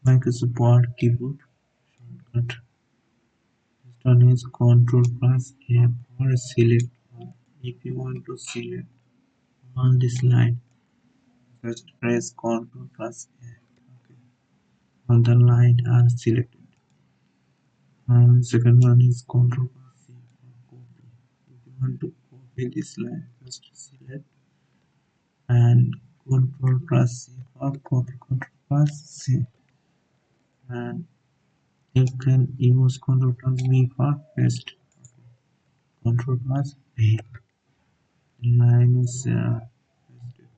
Microsoft Word keyboard shortcut. This one is Ctrl plus F or select all. If you want to select all this line, just press Ctrl plus F. Okay. All the line are selected. Second one is Ctrl plus C for copy. If you want to copy this line, just select and Ctrl plus C for copy. Ctrl plus C, and you can use Ctrl plus V for paste. Ctrl plus V. The line is pasted.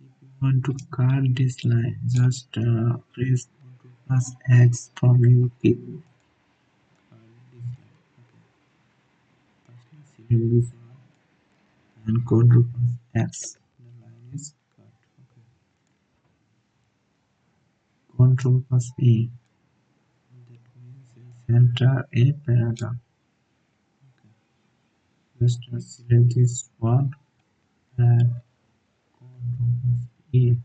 If you want to cut this line, just press Ctrl plus X from your keyboard. Select this one and Ctrl plus X. The line is cut. Okay. Ctrl plus E. That means center a paragraph. Just select this one and Ctrl plus E.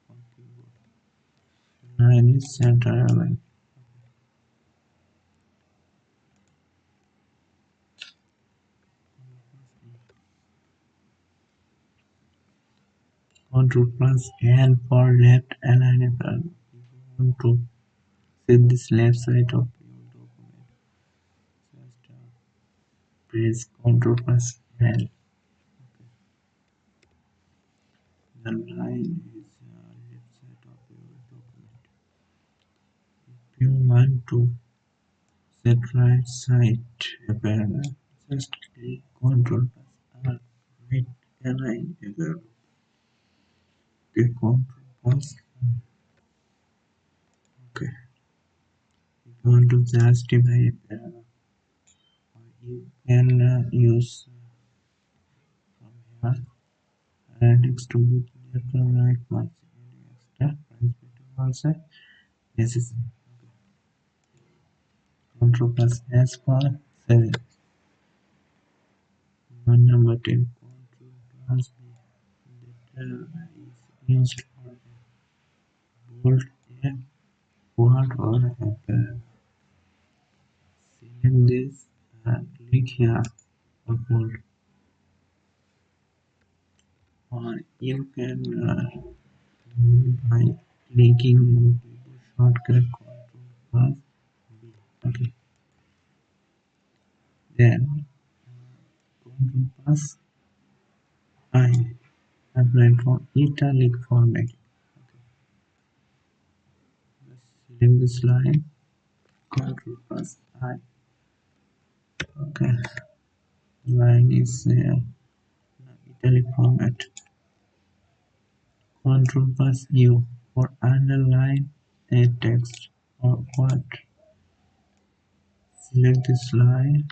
On keyboard. The line is center align. Ctrl plus L for left alignable. If you want to set this left side of your document, just press Ctrl plus L. The line is left side of your document. If you want to set right side paragraph, just click Ctrl plus R. Right align paragraph. Okay, Ctrl plus okay. If you want to justify a paragraph, you can use from here next to the left or right marks. Extra price also necessary. Ctrl plus S for saving. One number 10. Ctrl plus B. That is used for bold a word or a paragraph. Select this and click here for bold. Or you can by clicking on keyboard shortcut Ctrl plus B. Okay. Then Ctrl plus I apply for italic format. Select this line. Ctrl plus I. Okay. Line is italic format. Ctrl plus U for underline a text or what. Select this line.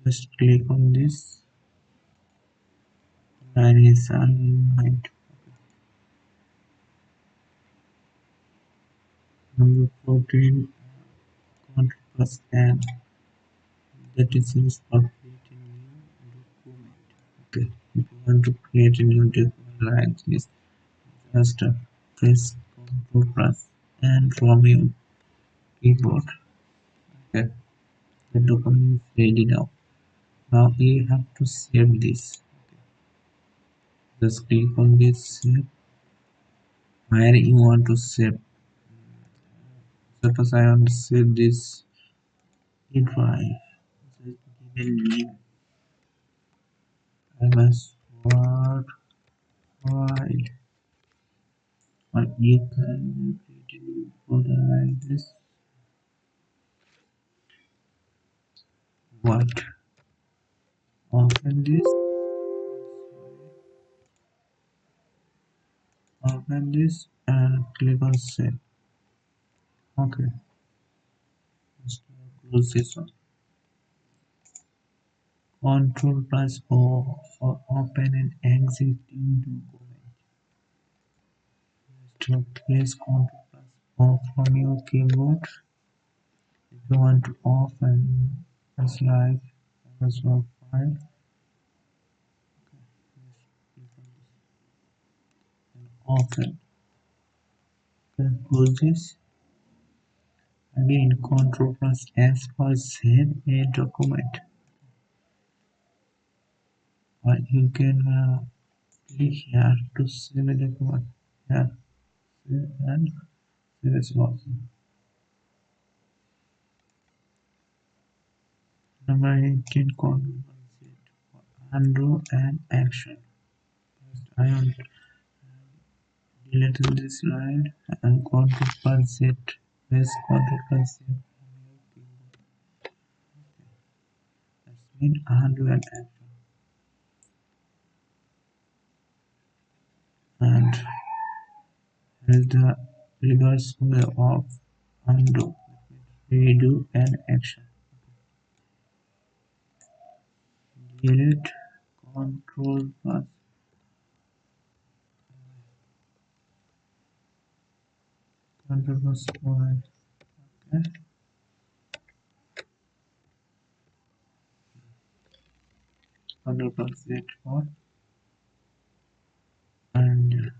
Just click on this. Line is underlined. Number 14. Ctrl plus N. That is used for creating new document. Okay. If you want to create a new document like this, just press Ctrl plus N from your keyboard. Okay. The document is ready now. Now you have to save this. Just click on this save where you want to save. Suppose I want to save this in drive. Just give a name MS Word file, or you can create a new folder like this. What? Open this. Open this and click on save. Okay. Just close this one. Control plus O for open an existing document. Just press Ctrl plus O from your keyboard. If you want to open a slide as well file, often. Close this. Again, Ctrl plus S for save a document. Or you can click here to save a document. Here, save and save as well. Number 18, Ctrl plus Z for undo an action. First, I am deleting this line and Ctrl plus Z. Press Ctrl plus Z. That's mean undo an action. And here is the reverse way of undo. Redo an action. Delete Control plus Control plus Y. Okay. Control plus Z for and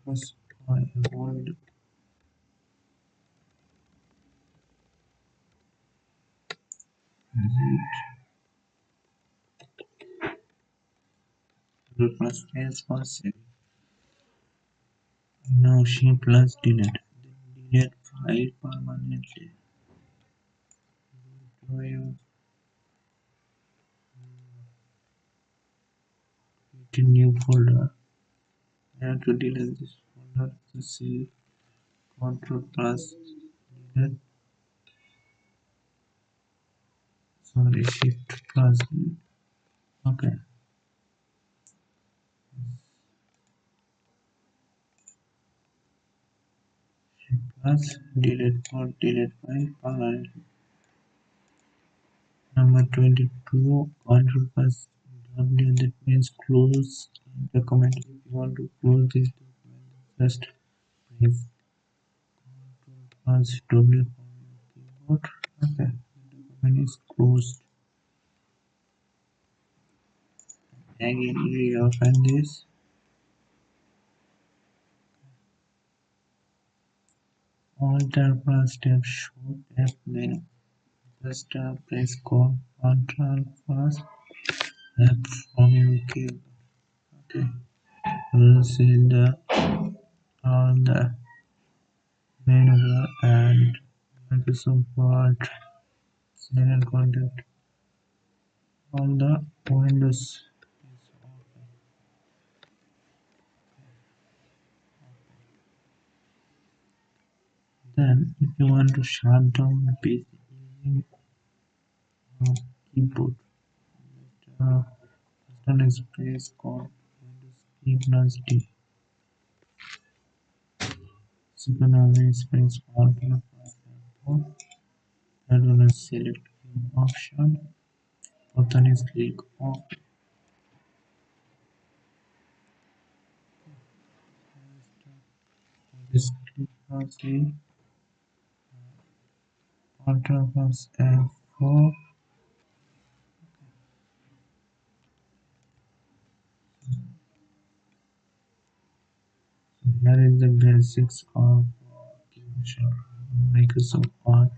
plus Y avoid Z. Control plus S for save. Now Shift plus delete. Delete file permanently. So you create a new folder. I have to delete this folder to see Control plus delete. Sorry, Shift plus delete. Okay. Shift plus delete for delete file permanently. Number 22, Control plus W, that means close the document. If you want to close this document, just press Control plus W from your keyboard. Okay, the document is closed. Again, reopen this. Alt plus tab show tab menu. Just press Control plus F from your keyboard. Okay, we'll see the all the menu bar and Microsoft Word, Signal contact on the Windows is open. Then, if you want to shut down the PC using a keyboard, uh, button is press called Windows key plus D. Second one is press Alt plus F4. Third one is select option. Fourth one is click on this click plus D. Alt plus F4. Here is the basics of Microsoft Word.